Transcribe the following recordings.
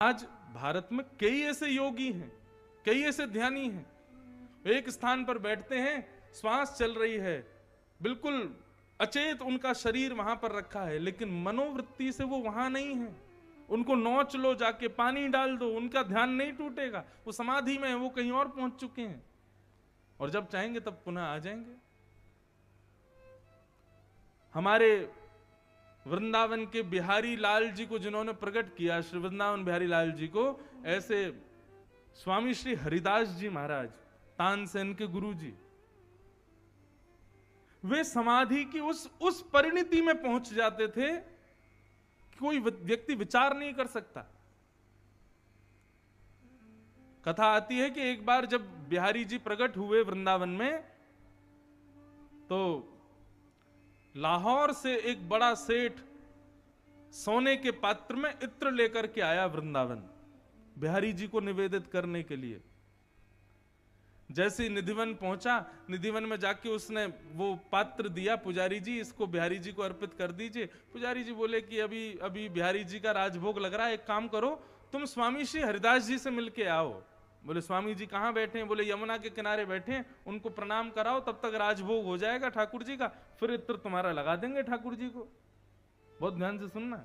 आज भारत में कई ऐसे योगी हैं, कई ऐसे ध्यानी हैं, एक स्थान पर बैठते हैं, श्वास चल रही है, बिल्कुल अचेत उनका शरीर वहां पर रखा है, लेकिन मनोवृत्ति से वो वहां नहीं है। उनको नोच लो, जाके पानी डाल दो, उनका ध्यान नहीं टूटेगा, वो समाधि में है, वो कहीं और पहुंच चुके हैं, और जब चाहेंगे तब पुनः आ जाएंगे। हमारे वृंदावन के बिहारी लाल जी को जिन्होंने प्रकट किया, श्री वृंदावन बिहारी लाल जी को, ऐसे स्वामी श्री हरिदास जी महाराज, तानसेन के गुरु जी, वे समाधि की उस परिणति में पहुंच जाते थे कि कोई व्यक्ति विचार नहीं कर सकता। कथा आती है कि एक बार जब बिहारी जी प्रकट हुए वृंदावन में, तो लाहौर से एक बड़ा सेठ सोने के पात्र में इत्र लेकर के आया वृंदावन, बिहारी जी को निवेदित करने के लिए। जैसे ही निधिवन पहुंचा, निधिवन में जाके उसने वो पात्र दिया, पुजारी जी इसको बिहारी जी को अर्पित कर दीजिए। पुजारी जी बोले कि अभी अभी बिहारी जी का राजभोग लग रहा है, एक काम करो तुम स्वामी श्री हरिदास जी से मिलके आओ। बोले स्वामी जी कहाँ बैठे हैं? बोले यमुना के किनारे बैठे हैं, उनको प्रणाम कराओ, तब तक राजभोग हो जाएगा ठाकुर जी का, फिर इत्र तुम्हारा लगा देंगे ठाकुर जी को। बहुत ध्यान से सुनना।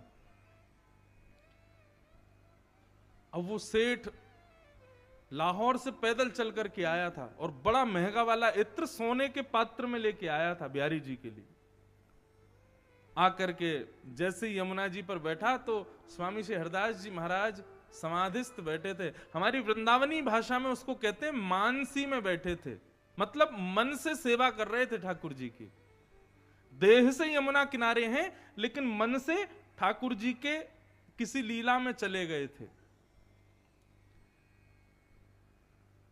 अब वो सेठ लाहौर से पैदल चल करके आया था और बड़ा महंगा वाला इत्र सोने के पात्र में लेके आया था बिहारी जी के लिए। आकर के जैसे ही यमुना जी पर बैठा तो स्वामी श्री हरदास जी महाराज समाधिस्थ बैठे थे। हमारी वृंदावनी भाषा में उसको कहते हैं मानसी में बैठे थे, मतलब मन से सेवा कर रहे थे ठाकुर जी की। देह से यमुना किनारे हैं, लेकिन मन से ठाकुर जी के किसी लीला में चले गए थे।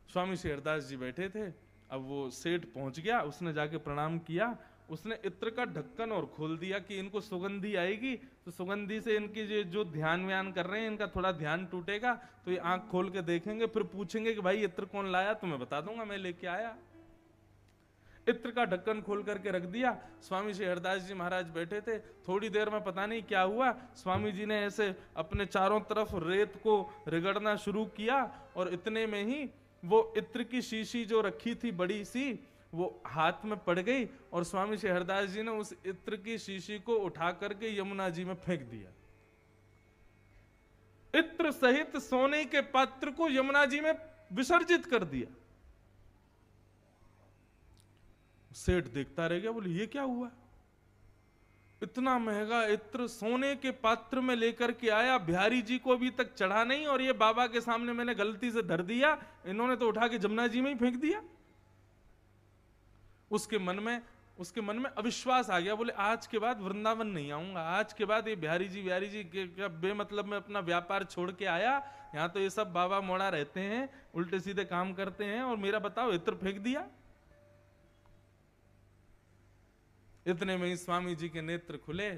स्वामी श्री हरदास जी बैठे थे। अब वो सेठ पहुंच गया, उसने जाके प्रणाम किया, उसने इत्र का ढक्कन और खोल दिया कि इनको सुगंधी आएगी, तो सुगंधी से इनकी जो ध्यान व्यान कर रहे हैं इनका थोड़ा ध्यान टूटेगा, तो ये आंख खोल के देखेंगे, फिर पूछेंगे कि भाई इत्र कौन लाया, तो मैं बता दूंगा मैं लेके आया। इत्र का ढक्कन खोल करके रख दिया। स्वामी श्री हरदास जी महाराज बैठे थे। थोड़ी देर में पता नहीं क्या हुआ, स्वामी जी ने ऐसे अपने चारों तरफ रेत को रगड़ना शुरू किया, और इतने में ही वो इत्र की शीशी जो रखी थी बड़ी सी, वो हाथ में पड़ गई, और स्वामी श्री हरदास जी ने उस इत्र की शीशी को उठा करके यमुना जी में फेंक दिया। इत्र सहित सोने के पात्र को यमुना जी में विसर्जित कर दिया। सेठ देखता रह गया, बोले ये क्या हुआ? इतना महंगा इत्र सोने के पात्र में लेकर के आया, बिहारी जी को अभी तक चढ़ा नहीं, और ये बाबा के सामने मैंने गलती से धर दिया, इन्होंने तो उठा के जमुना जी में ही फेंक दिया। उसके मन में अविश्वास आ गया। बोले आज के बाद वृंदावन नहीं आऊंगा, आज के बाद ये बिहारी जी के बेमतलब में अपना व्यापार छोड़ के आया, यहाँ तो ये सब बाबा मोड़ा रहते हैं, उल्टे सीधे काम करते हैं, और मेरा बताओ इत्र फेंक दिया। इतने में ही स्वामी जी के नेत्र खुले,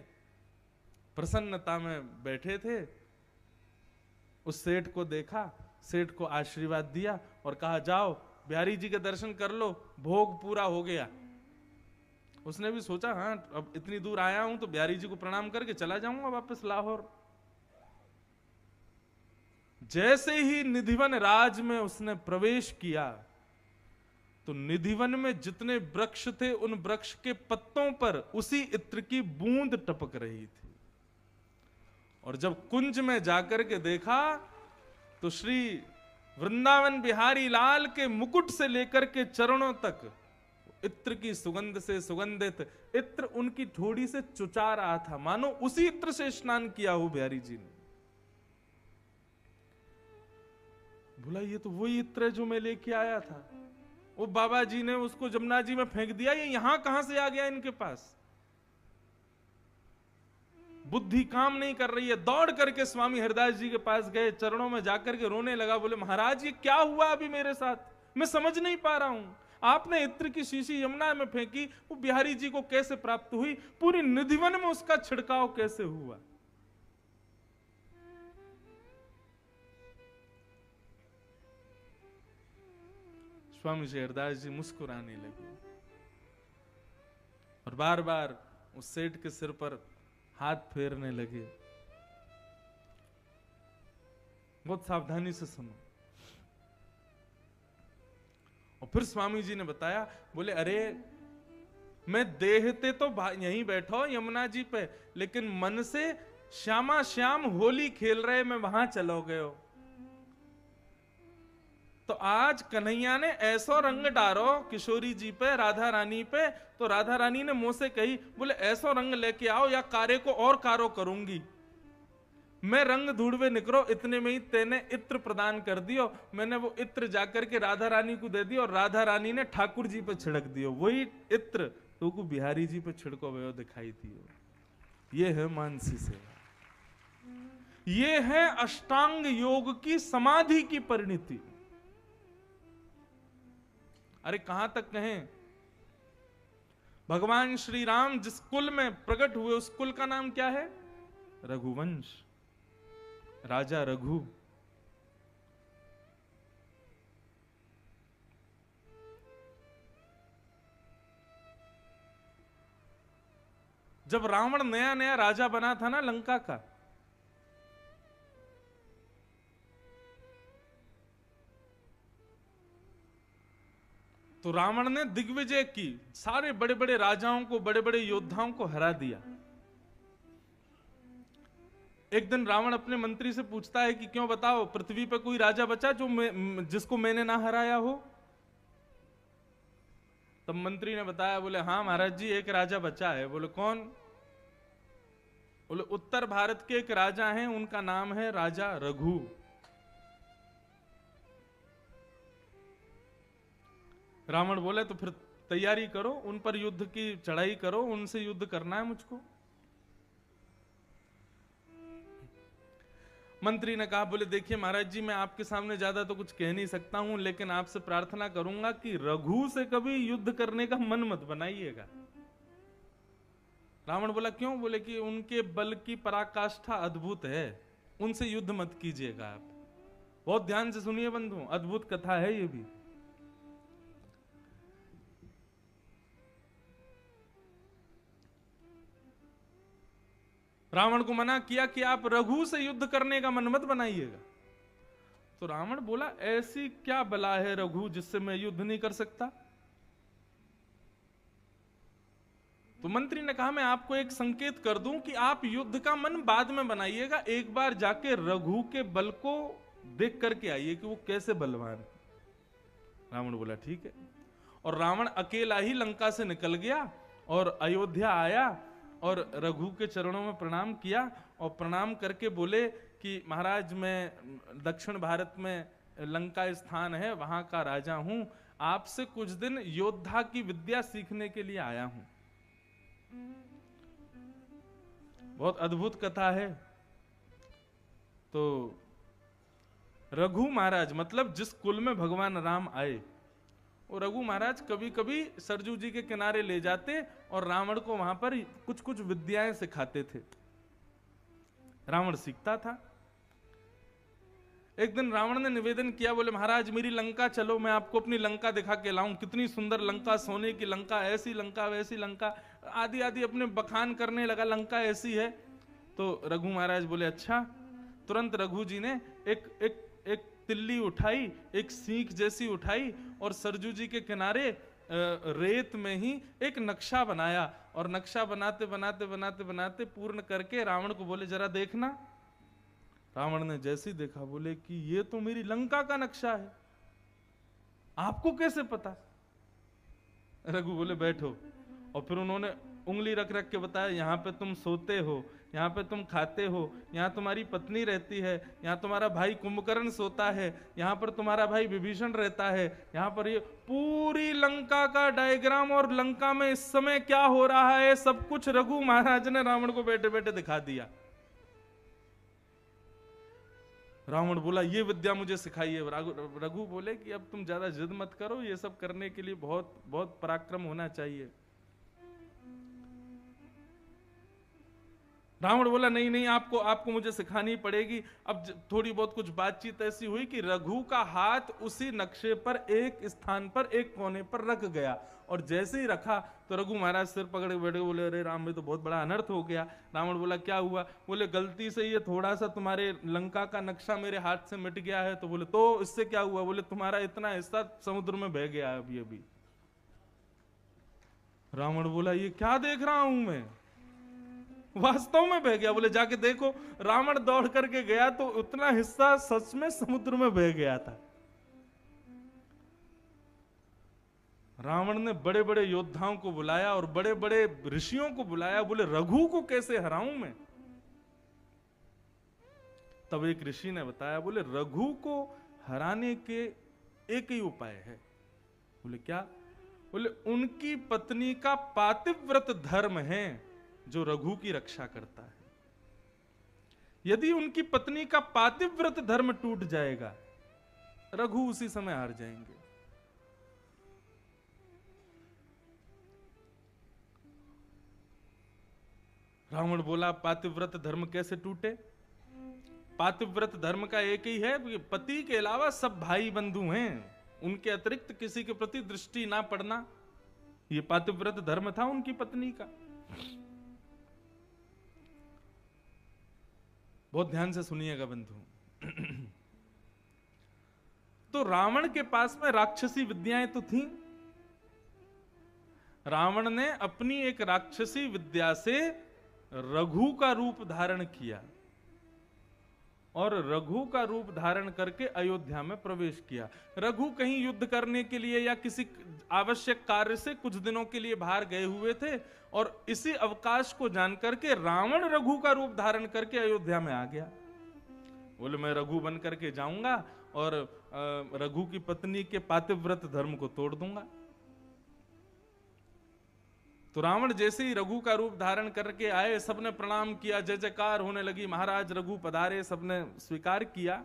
प्रसन्नता में बैठे थे। उस सेठ को देखा, सेठ को आशीर्वाद दिया और कहा जाओ बिहारी जी के दर्शन कर लो, भोग पूरा हो गया। उसने भी सोचा हाँ अब इतनी दूर आया हूं तो बिहारी जी को प्रणाम करके चला जाऊंगा वापस लाहौर। जैसे ही निधिवन राज में उसने प्रवेश किया, तो निधिवन में जितने वृक्ष थे उन वृक्ष के पत्तों पर उसी इत्र की बूंद टपक रही थी। और जब कुंज में जाकर के देखा तो श्री वृंदावन बिहारी लाल के मुकुट से लेकर के चरणों तक इत्र की सुगंध से सुगंधित इत्र उनकी ठोड़ी से चुचा रहा था, मानो उसी इत्र से स्नान किया हो बिहारी जी ने। बोला ये तो वही इत्र है जो मैं लेके आया था, वो बाबा जी ने उसको जमुना जी में फेंक दिया, ये यहां कहां से आ गया इनके पास? बुद्धि काम नहीं कर रही है। दौड़ करके स्वामी हरदास जी के पास गए, चरणों में जाकर के रोने लगा। बोले महाराज ये क्या हुआ अभी मेरे साथ, मैं समझ नहीं पा रहा हूं। आपने इत्र की शीशी यमुना में फेंकी, वो बिहारी जी को कैसे प्राप्त हुई, पूरी निधिवन में उसका छिड़काव कैसे हुआ? स्वामी श्री हरदास जी मुस्कुराने लगे और बार बार उस सेठ के सिर पर हाथ फेरने लगे। बहुत सावधानी से सुनो। और फिर स्वामी जी ने बताया, बोले अरे मैं देहते तो यहीं बैठा हूं यमुना जी पे, लेकिन मन से श्यामा श्याम होली खेल रहे मैं वहां चलो गए हो। तो आज कन्हैया ने ऐसा रंग डालो किशोरी जी पे, राधा रानी पे, तो राधा रानी ने मुंह से कही, बोले ऐसा रंग लेके आओ या कारे को और कारो करूंगी। मैं रंग ढूंढवे निकलो, इतने में ही तेने इत्र प्रदान कर दियो। मैंने वो इत्र जाकर के राधा रानी को दे दियो और राधा रानी ने ठाकुर जी पे छिड़क दियो। वही इत्र तो को बिहारी जी पे छिड़को वो दिखाई दियो। ये है मानसी सेवा, ये है अष्टांग योग की समाधि की परिणति। अरे कहां तक कहें, भगवान श्री राम जिस कुल में प्रकट हुए उस कुल का नाम क्या है? रघुवंश, राजा रघु। जब रावण नया नया राजा बना था ना लंका का, तो रावण ने दिग्विजय की, सारे बड़े बड़े राजाओं को, बड़े बड़े योद्धाओं को हरा दिया। एक दिन रावण अपने मंत्री से पूछता है कि क्यों, बताओ पृथ्वी पे कोई राजा बचा जो जिसको मैंने ना हराया हो? तब मंत्री ने बताया, बोले हाँ महाराज जी एक राजा बचा है। बोले कौन? बोले उत्तर भारत के एक राजा हैं, उनका नाम है राजा रघु। रावण बोले तो फिर तैयारी करो, उन पर युद्ध की चढ़ाई करो, उनसे युद्ध करना है मुझको। मंत्री ने कहा, बोले देखिए महाराज जी मैं आपके सामने ज्यादा तो कुछ कह नहीं सकता हूं, लेकिन आपसे प्रार्थना करूंगा कि रघु से कभी युद्ध करने का मन मत बनाइएगा। रावण बोला क्यों? बोले कि उनके बल की पराकाष्ठा अद्भुत है, उनसे युद्ध मत कीजिएगा आप। बहुत ध्यान से सुनिए बंधु, अद्भुत कथा है ये भी। रावण को मना किया कि आप रघु से युद्ध करने का मन मत बनाइएगा। तो रावण बोला ऐसी क्या बला है रघु जिससे मैं युद्ध नहीं कर सकता? तो मंत्री ने कहा मैं आपको एक संकेत कर दूं कि आप युद्ध का मन बाद में बनाइएगा, एक बार जाके रघु के बल को देख करके आइए कि वो कैसे बलवान है। रावण बोला ठीक है। और रावण अकेला ही लंका से निकल गया और अयोध्या आया और रघु के चरणों में प्रणाम किया और प्रणाम करके बोले कि महाराज मैं दक्षिण भारत में लंका स्थान है वहां का राजा हूं, आपसे कुछ दिन योद्धा की विद्या सीखने के लिए आया हूं। बहुत अद्भुत कथा है। तो रघु महाराज मतलब जिस कुल में भगवान राम आए, और रघु महाराज कभी कभी सरजू जी के किनारे ले जाते और रावण को वहां पर कुछ कुछ विद्याएं सिखाते थे। रावण सीखता था। एक दिन रावण ने निवेदन किया, बोले महाराज मेरी लंका चलो, मैं आपको अपनी लंका दिखा के लाऊं, कितनी सुंदर लंका, सोने की लंका, ऐसी लंका वैसी लंका, आदि आदि अपने बखान करने लगा, लंका ऐसी है। तो रघु महाराज बोले अच्छा। तुरंत रघु जी ने एक तिल्ली उठाई, एक सीख जैसी उठाई और सरजू जी के किनारे रेत में ही एक नक्शा बनाया और नक्शा बनाते बनाते बनाते बनाते पूर्ण करके रावण को बोले जरा देखना। रावण ने जैसे ही देखा बोले कि ये तो मेरी लंका का नक्शा है, आपको कैसे पता? रघु बोले बैठो। और फिर उन्होंने उंगली रख रख के बताया, यहाँ पे तुम सोते हो, यहाँ पे तुम खाते हो, यहाँ तुम्हारी पत्नी रहती है, यहाँ तुम्हारा भाई कुंभकर्ण सोता है, यहाँ पर तुम्हारा भाई विभीषण रहता है, यहाँ पर ये पूरी लंका का डायग्राम और लंका में इस समय क्या हो रहा है सब कुछ रघु महाराज ने रावण को बैठे बैठे दिखा दिया। रावण बोला ये विद्या मुझे सिखाइए। रघु बोले कि अब तुम ज्यादा जिद मत करो, ये सब करने के लिए बहुत बहुत पराक्रम होना चाहिए। रावण बोला नहीं नहीं, आपको आपको मुझे सिखानी पड़ेगी। अब थोड़ी बहुत कुछ बातचीत ऐसी हुई कि रघु का हाथ उसी नक्शे पर एक स्थान पर एक कोने पर रख गया, और जैसे ही रखा तो रघु महाराज सिर पकड़ के बैठे, बोले अरे राम भाई तो बहुत बड़ा अनर्थ हो गया। रावण बोला क्या हुआ? बोले गलती से ये थोड़ा सा तुम्हारे लंका का नक्शा मेरे हाथ से मिट गया है। तो बोले तो इससे क्या हुआ? बोले तुम्हारा इतना हिस्सा समुद्र में बह गया अभी अभी। रावण बोला ये क्या देख रहा हूं मैं, वास्तव में बह गया। बोले जाके देखो। रावण दौड़ करके गया तो उतना हिस्सा सच में समुद्र में बह गया था। रावण ने बड़े बड़े योद्धाओं को बुलाया और बड़े बड़े ऋषियों को बुलाया, बोले रघु को कैसे हराऊं मैं? तब एक ऋषि ने बताया, बोले रघु को हराने के एक ही उपाय है। बोले क्या? बोले उनकी पत्नी का पातिव्रत धर्म है जो रघु की रक्षा करता है। यदि उनकी पत्नी का पातिव्रत धर्म टूट जाएगा, रघु उसी समय हार जाएंगे। रावण बोला पातिव्रत धर्म कैसे टूटे? पातिव्रत धर्म का एक ही है कि पति के अलावा सब भाई बंधु हैं, उनके अतिरिक्त किसी के प्रति दृष्टि ना पड़ना, ये पातिव्रत धर्म था उनकी पत्नी का। बहुत ध्यान से सुनिएगा बंधु। तो रावण के पास में राक्षसी विद्याएं तो थीं। रावण ने अपनी एक राक्षसी विद्या से रघु का रूप धारण किया और रघु का रूप धारण करके अयोध्या में प्रवेश किया। रघु कहीं युद्ध करने के लिए या किसी आवश्यक कार्य से कुछ दिनों के लिए बाहर गए हुए थे, और इसी अवकाश को जानकर के रावण रघु का रूप धारण करके अयोध्या में आ गया। बोले मैं रघु बन करके जाऊंगा और रघु की पत्नी के पातिव्रत धर्म को तोड़ दूंगा। तो रावण जैसे ही रघु का रूप धारण करके आए, सबने प्रणाम किया, जय जयकार होने लगी, महाराज रघु पधारे, सबने स्वीकार किया।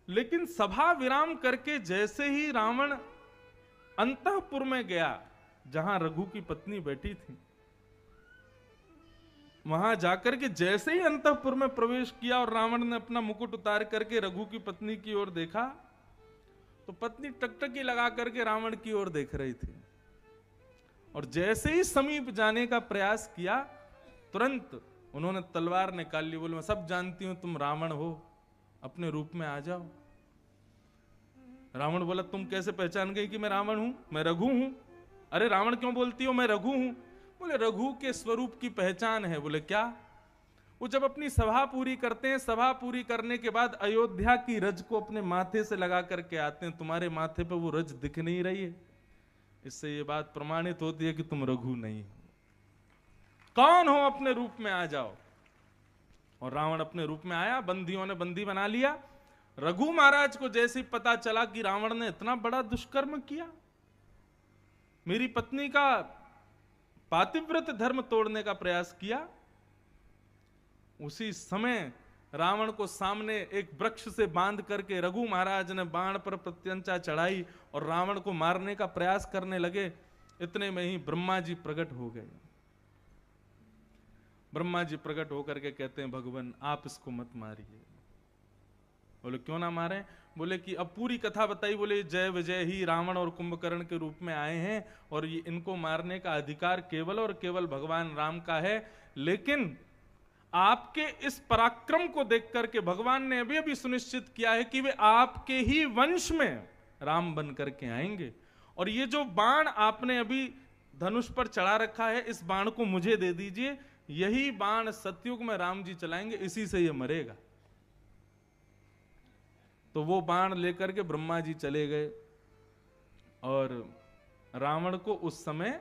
लेकिन सभा विराम करके जैसे ही रावण अंतःपुर में गया जहां रघु की पत्नी बैठी थी, वहां जाकर के जैसे ही अंतःपुर में प्रवेश किया और रावण ने अपना मुकुट उतार करके रघु की पत्नी की ओर देखा, तो पत्नी टकटकी लगा करके रावण की ओर देख रही थी। और जैसे ही समीप जाने का प्रयास किया, तुरंत उन्होंने तलवार निकाल ली। बोले मैं सब जानती हूं तुम रावण हो, अपने रूप में आ जाओ। रावण बोला तुम कैसे पहचान गई कि मैं रावण हूं? मैं रघु हूं। अरे रावण क्यों बोलती हो, मैं रघु हूं। बोले रघु के स्वरूप की पहचान है। बोले क्या? वो जब अपनी सभा पूरी करते हैं, सभा पूरी करने के बाद अयोध्या की रज को अपने माथे से लगा करके आते हैं। तुम्हारे माथे पे वो रज दिख नहीं रही है, इससे ये बात प्रमाणित होती है कि तुम रघु नहीं हो। कौन हो? अपने रूप में आ जाओ। और रावण अपने रूप में आया, बंदियों ने बंदी बना लिया। रघु महाराज को जैसे ही पता चला कि रावण ने इतना बड़ा दुष्कर्म किया, मेरी पत्नी का पातिव्रत धर्म तोड़ने का प्रयास किया, उसी समय रावण को सामने एक वृक्ष से बांध करके रघु महाराज ने बाण पर प्रत्यंचा चढ़ाई और रावण को मारने का प्रयास करने लगे। इतने में ही ब्रह्मा जी प्रकट हो गए। ब्रह्मा जी प्रकट होकर के कहते हैं भगवान आप इसको मत मारिए। बोले क्यों ना मारे? बोले कि अब पूरी कथा बताई। बोले जय विजय ही रावण और कुंभकर्ण के रूप में आए हैं और ये इनको मारने का अधिकार केवल और केवल भगवान राम का है, लेकिन आपके इस पराक्रम को देख करके भगवान ने अभी अभी सुनिश्चित किया है कि वे आपके ही वंश में राम बन करके आएंगे। और ये जो बाण आपने अभी धनुष पर चढ़ा रखा है, इस बाण को मुझे दे दीजिए, यही बाण सतयुग में राम जी चलाएंगे, इसी से ये मरेगा। तो वो बाण लेकर के ब्रह्मा जी चले गए और रावण को उस समय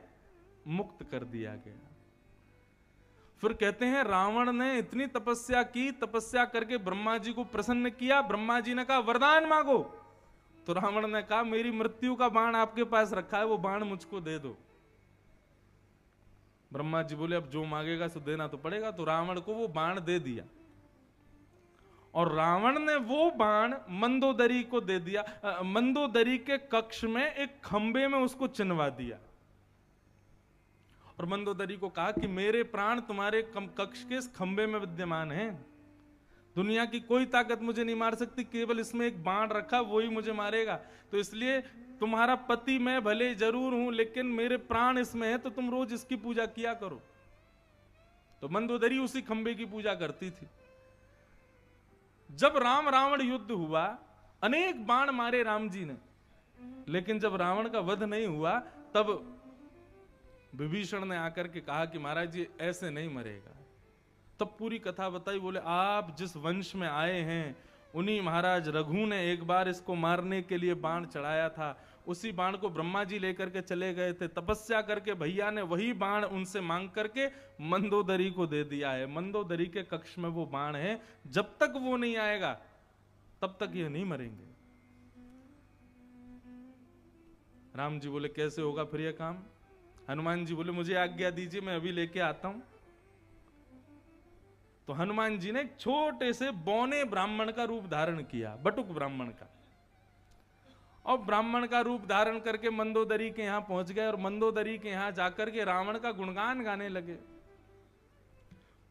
मुक्त कर दिया गया। फिर कहते हैं रावण ने इतनी तपस्या की, तपस्या करके ब्रह्मा जी को प्रसन्न किया। ब्रह्मा जी ने कहा वरदान मांगो। तो रावण ने कहा मेरी मृत्यु का बाण आपके पास रखा है, वो बाण मुझको दे दो। ब्रह्मा जी बोले अब जो मांगेगा सो देना तो पड़ेगा। तो रावण को वो बाण दे दिया और रावण ने वो बाण मंदोदरी को दे दिया। मंदोदरी के कक्ष में एक खंबे में उसको चिनवा दिया और मंदोदरी को कहा कि मेरे प्राण तुम्हारे कक्ष के इस खंबे में विद्यमान हैं, दुनिया की कोई ताकत मुझे नहीं मार सकती, केवल इसमें एक बाण रखा वही मुझे मारेगा, तो इसलिए तुम्हारा पति मैं भले जरूर हूं लेकिन मेरे प्राण इसमें है, तो तुम रोज इसकी पूजा किया करो। तो मंदोदरी उसी खंबे की पूजा करती थी। जब राम रावण युद्ध हुआ, अनेक बाण मारे राम जी ने, लेकिन जब रावण का वध नहीं हुआ तब विभीषण ने आकर के कहा कि महाराज जी ऐसे नहीं मरेगा। तब पूरी कथा बताई, बोले आप जिस वंश में आए हैं उन्हीं महाराज रघु ने एक बार इसको मारने के लिए बाण चढ़ाया था, उसी बाण को ब्रह्मा जी लेकर के चले गए थे, तपस्या करके भैया ने वही बाण उनसे मांग करके मंदोदरी को दे दिया है। मंदोदरी के कक्ष में वो बाण है, जब तक वो नहीं आएगा तब तक ये नहीं मरेंगे। राम जी बोले कैसे होगा फिर ये काम? हनुमान जी बोले मुझे आज्ञा दीजिए, मैं अभी लेके आता हूं। तो हनुमान जी ने एक छोटे से बौने ब्राह्मण का रूप धारण किया, बटुक ब्राह्मण का, और ब्राह्मण का रूप धारण करके मंदोदरी के यहां पहुंच गए और मंदोदरी के यहां जाकर के रावण का गुणगान गाने लगे।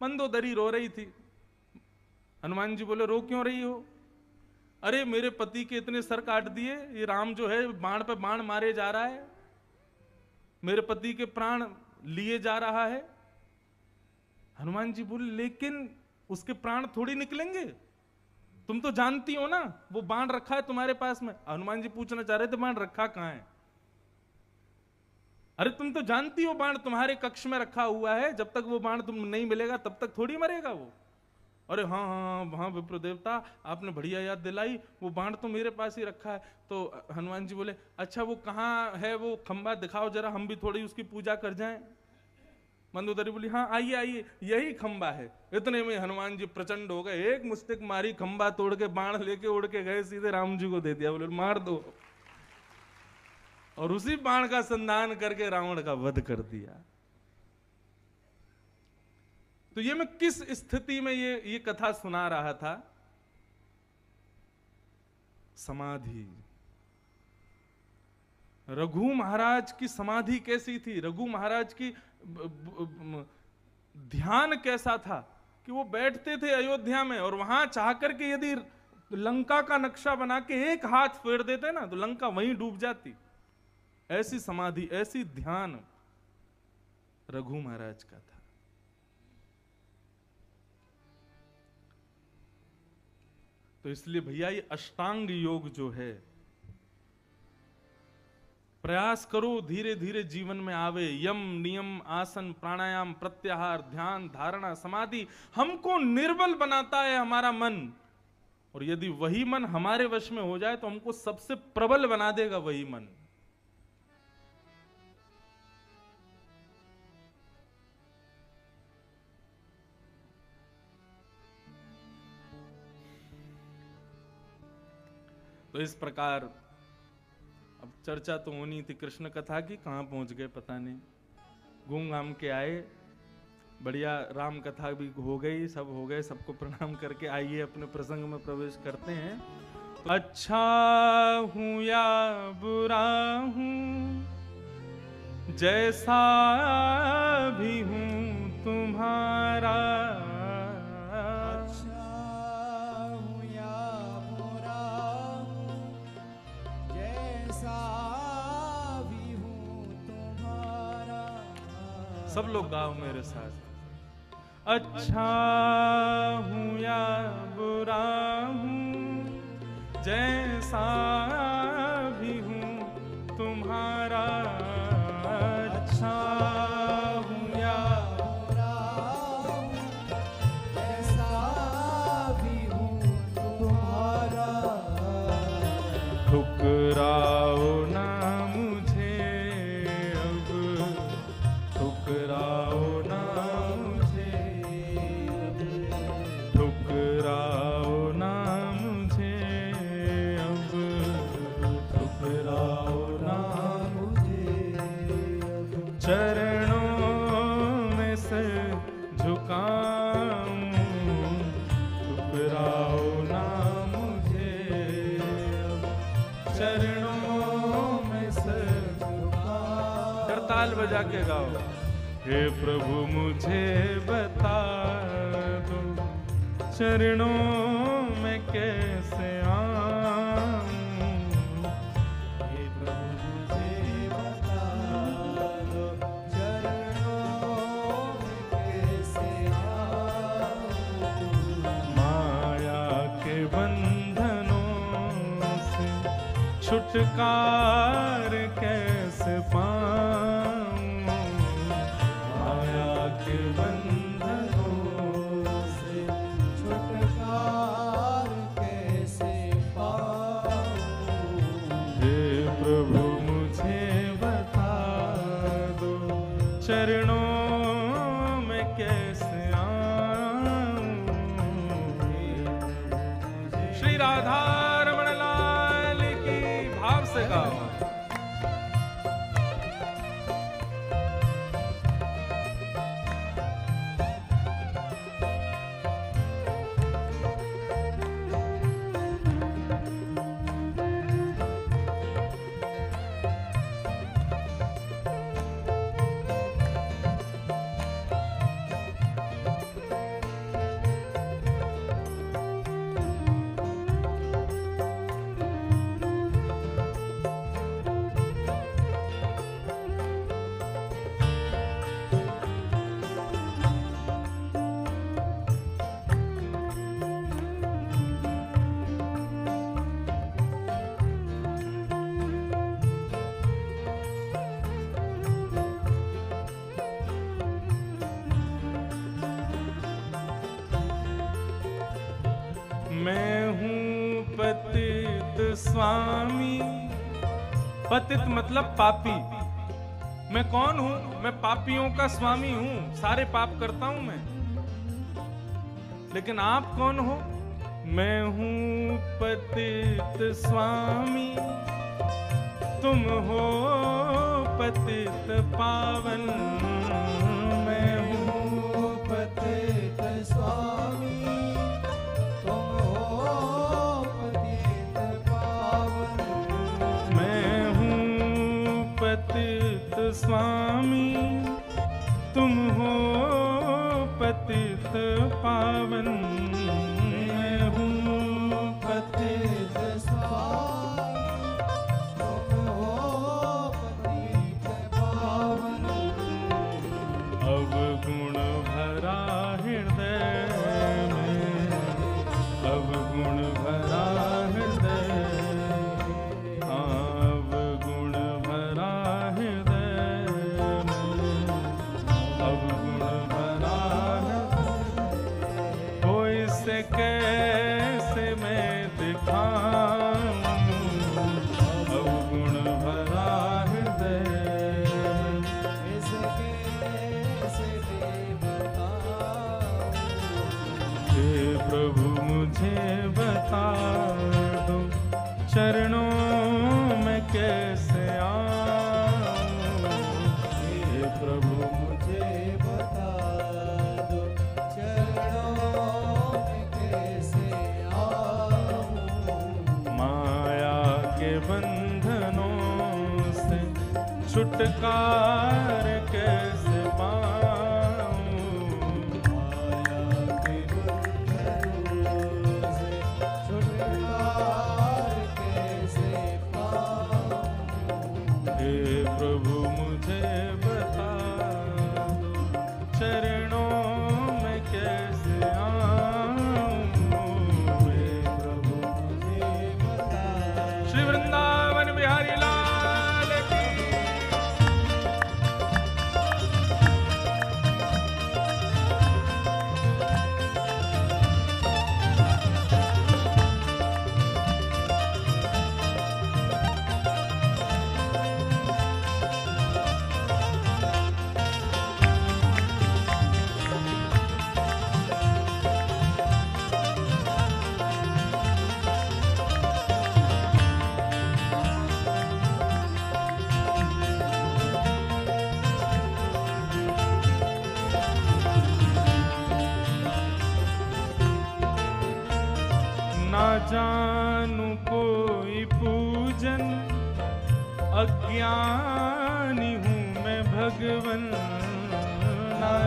मंदोदरी रो रही थी। हनुमान जी बोले रो क्यों रही हो? अरे मेरे पति के इतने सर काट दिए, ये राम जो है बाण पे बाण मारे जा रहा है, मेरे पति के प्राण लिए जा रहा है। हनुमान जी बोले लेकिन उसके प्राण थोड़ी निकलेंगे, तुम तो जानती हो ना वो बाण रखा है तुम्हारे पास में। हनुमान जी पूछना चाह रहे थे बाण रखा कहां है? अरे तुम तो जानती हो बाण तुम्हारे कक्ष में रखा हुआ है, जब तक वो बाण तुम नहीं मिलेगा तब तक थोड़ी मरेगा वो। अरे हाँ हाँ हाँ विप्र देवता आपने बढ़िया याद दिलाई, वो बाण तो मेरे पास ही रखा है। तो हनुमान जी बोले अच्छा वो कहाँ है, वो खंबा दिखाओ जरा, हम भी थोड़ी उसकी पूजा कर जाएं। मंदोदरी बोली हाँ आइए आइए यही खंबा है। इतने में हनुमान जी प्रचंड हो गए, एक मुस्तिक मारी, खंबा तोड़ के बाण लेके उड़ के गए, सीधे राम जी को दे दिया, बोले मार दो, और उसी बाण का संधान करके रावण का वध कर दिया। तो ये मैं किस स्थिति में ये कथा सुना रहा था? समाधि। रघु महाराज की समाधि कैसी थी, रघु महाराज की ध्यान कैसा था कि वो बैठते थे अयोध्या में और वहां चाहकर के यदि लंका का नक्शा बना के एक हाथ फेर देते ना तो लंका वहीं डूब जाती। ऐसी समाधि, ऐसी ध्यान रघु महाराज का था। तो इसलिए भैया ये अष्टांग योग जो है, प्रयास करो धीरे धीरे जीवन में आवे। यम, नियम, आसन, प्राणायाम, प्रत्याहार, ध्यान, धारणा, समाधि हमको निर्बल बनाता है हमारा मन, और यदि वही मन हमारे वश में हो जाए तो हमको सबसे प्रबल बना देगा वही मन। तो इस प्रकार अब चर्चा तो होनी थी कृष्ण कथा की, कहां पहुंच गए पता नहीं, घूम घाम के आए, बढ़िया राम कथा भी हो गई, सब हो गए, सबको प्रणाम करके आइए अपने प्रसंग में प्रवेश करते हैं। तो अच्छा हूं या बुरा हूं, जैसा भी हूं तुम्हारा, सब लोग गाओ मेरे साथ। अच्छा हूं या बुरा हूं, जैसा भी हूं तुम्हारा, अच्छा हूं या बुरा हूं, जैसा भी हूं तुम्हारा, ठुकराओ ना मुझे अब, ठुकराओ ना मुझे, ठुकराओ ना मुझे अब, ठुकराओ ना मुझे अब, चरणों में सिर झुकाऊं, ठुकराओ ना मुझे अब, चरणों में सिर झुकाऊं। ताल बजा के गाओ। हे प्रभु मुझे बता दो, चरणों में कैसे आऊं। हे प्रभु मुझे बता दो, चरणों में कैसे आऊं। माया के बंधनों से छुटकार कैसे पाऊं। माया के बंधनों से छुटकार कैसे पाऊं। हे प्रभु मुझे बता दो, चरणों में कैसे आऊं। श्री राधा रमण लाल की भाव से गाओ। मैं हूँ पतित स्वामी। पतित मतलब पापी। मैं कौन हूँ? मैं पापियों का स्वामी हूँ, सारे पाप करता हूँ मैं। लेकिन आप कौन हो? मैं हूँ पतित स्वामी, तुम हो पतित पावन। मैं हूँ पतित स्वामी, तुम हो पतित पावन। मैं हूँ पतित स्वामी, तुम हो पतित पावन। मैं हूँ पतित स्वामी, तुम हो पतित पावन। अब गुण भरा हृदय में, अब गुण भरा हृदय, अब गुण भरा हृदय में, अब गुण भरा हृदय। तो इससे कैसे मैं दिखाऊं, अब गुण भरा हृदय। इसके कैसे मैं बताऊं। हे प्रभु मुझे बता दो, चरणों में कैसे आऊं। हे प्रभु मुझे बता दो, चरणों में कैसे आऊं। माया के बंधनों से छुटकार कैसे पाऊं। माया के बंधनों से छुटकार कैसे पाऊं। हे प्रभु मुझे बता दो, चरणों में कैसे आऊं। हे प्रभु मुझे बता दो। श्री वृंदावन बिहारी लाल की। ना जानू कोई पूजन, अज्ञानी हूँ मैं भगवन।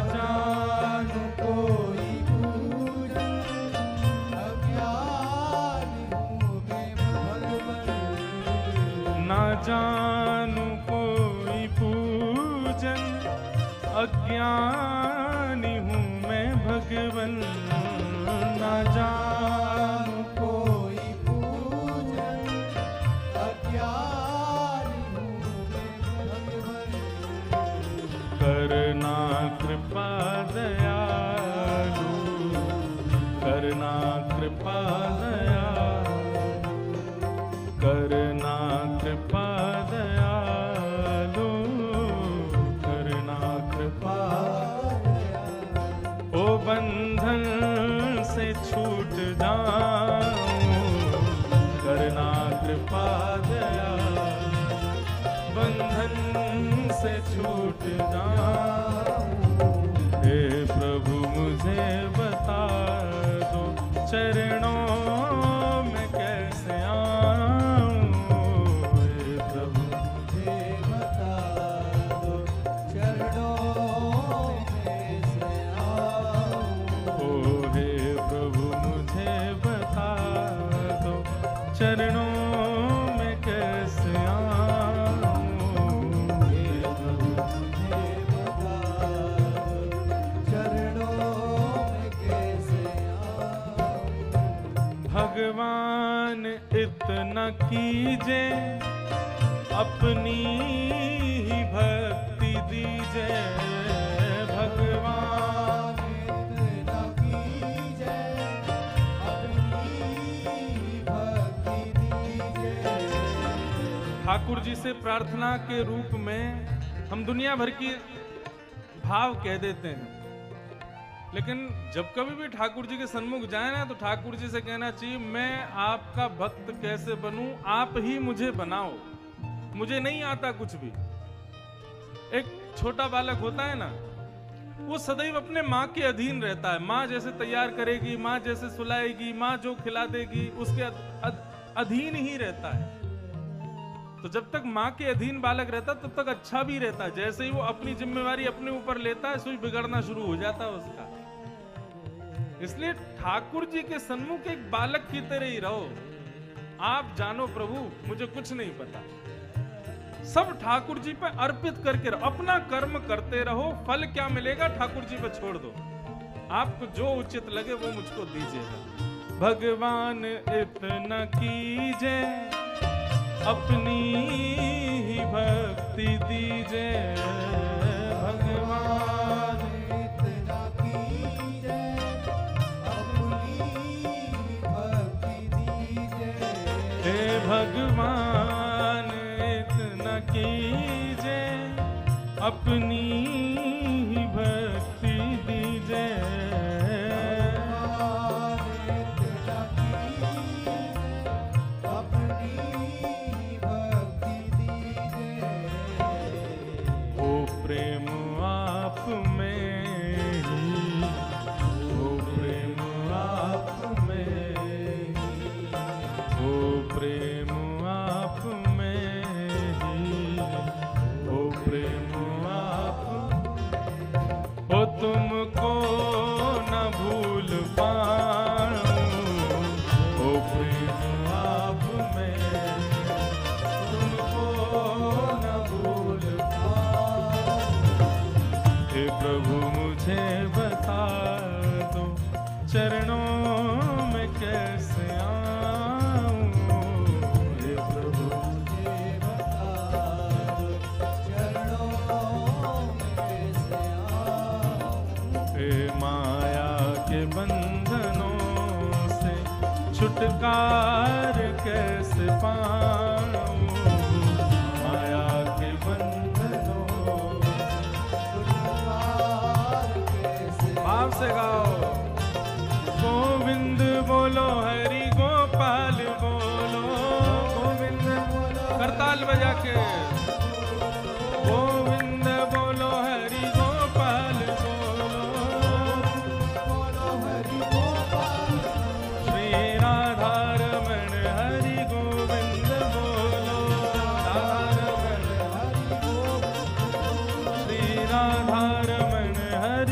जानु कोई पूजन, अज्ञानी हूँ मैं भगवन। ना जानू कोई पूजन, अज्ञानी हूँ मैं भगवन। ना जानू कोई पूजन, अज्ञानी हूँ मैं भगवन। करना कृपा दयालु, करना कृपा दयालु, करना कृपा दयालु, करना कृपा। ओ बंधन से छूट जाऊं, करना कृपा दयालु, बंधन से छूट जाऊं। हे प्रभु मुझे बता दो, चरणों में कैसे आऊं। हे प्रभु मुझे बता दो, चरणों में कैसे आऊं। ओ हे प्रभु मुझे बता दो, चरणों में कैसे आऊं। हे प्रभु मुझे बता दो, चरणों में कैसे आऊं। भगवान इतना कीजे, अपनी ही भक्ति दीजे। भगवान इतना कीजिए, अपनी भक्ति दीजिए। ठाकुर जी से प्रार्थना के रूप में हम दुनिया भर की भाव कह देते हैं, लेकिन जब कभी भी ठाकुर जी के सन्मुख जाए ना, तो ठाकुर जी से कहना चाहिए, मैं आपका भक्त कैसे बनूं, आप ही मुझे बनाओ, मुझे नहीं आता कुछ भी। एक छोटा बालक होता है ना, वो सदैव अपने माँ के अधीन रहता है। माँ जैसे तैयार करेगी, माँ जैसे सुलाएगी, माँ जो खिला देगी, उसके अधीन ही रहता है। तो जब तक माँ के अधीन बालक रहता तब तक अच्छा भी रहता है। जैसे ही वो अपनी जिम्मेवारी अपने ऊपर लेता है, सोच बिगड़ना शुरू हो जाता है उसका। इसलिए ठाकुर जी के सन्मुख एक बालक की तरह ही रहो। आप जानो प्रभु, मुझे कुछ नहीं पता, सब ठाकुर जी पे अर्पित करके रहो, अपना कर्म करते रहो। फल क्या मिलेगा ठाकुर जी पे छोड़ दो, आपको जो उचित लगे वो मुझको दीजिएगा। भगवान इतना कीजे, अपनी ही भक्ति दीजे। भगवान इतना कीजिए, अपनी भक्ति दीजिए। हे भगवान इतना कीजे, अपनी ही भक्ति दीजे। इतना कीजिए, अपनी भक्ति दीजिए। ओ प्रेम आप में ही, ओ प्रेम आप में ही, ओ प्रेम आप में ही, ओ प्रेम आप। ओ तुमको न भूल पाऊं, ओ प्रेम आप में, तुमको न भूल पाऊं। हे प्रभु मुझे बता दो, चरणों में कैसे आऊं। हे प्रभु मुझे बता दो, चरणों में कैसे आऊं। हे माया के बंधनों से छुटकार कैसे पाऊं। माया के बंधनों छुटकार कैसे भाव से गाओ। गोविंद बोलो, हरि गोपाल बोलो, गोविंद करताल बजा के। गोविंद बोलो, हरि गोपाल बोलो, बोलो हरि गोपाल। श्री राधा रमण हरि गोविंद बोलो, राधा रमण हरि गोपाल। श्री राधा रमण हरि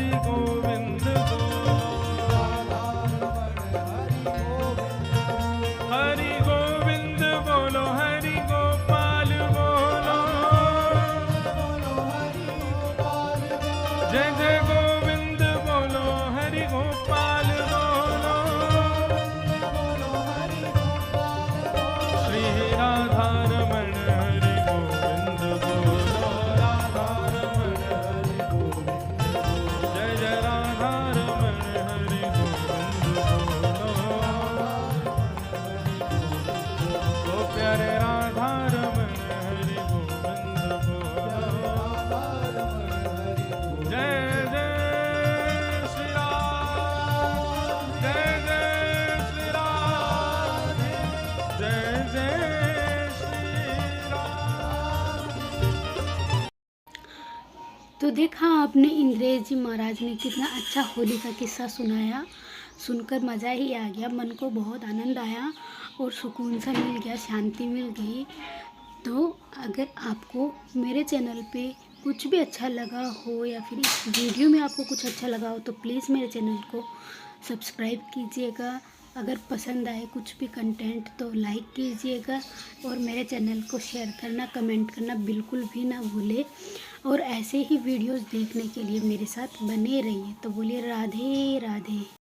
तो देखा आपने इंद्रेश जी महाराज ने कितना अच्छा होली का किस्सा सुनाया। सुनकर मज़ा ही आ गया, मन को बहुत आनंद आया और सुकून सा मिल गया, शांति मिल गई। तो अगर आपको मेरे चैनल पे कुछ भी अच्छा लगा हो या फिर इस वीडियो में आपको कुछ अच्छा लगा हो तो प्लीज़ मेरे चैनल को सब्सक्राइब कीजिएगा। अगर पसंद आए कुछ भी कंटेंट तो लाइक कीजिएगा और मेरे चैनल को शेयर करना, कमेंट करना बिल्कुल भी ना भूले। और ऐसे ही वीडियोस देखने के लिए मेरे साथ बने रहिए। तो बोलिए राधे राधे।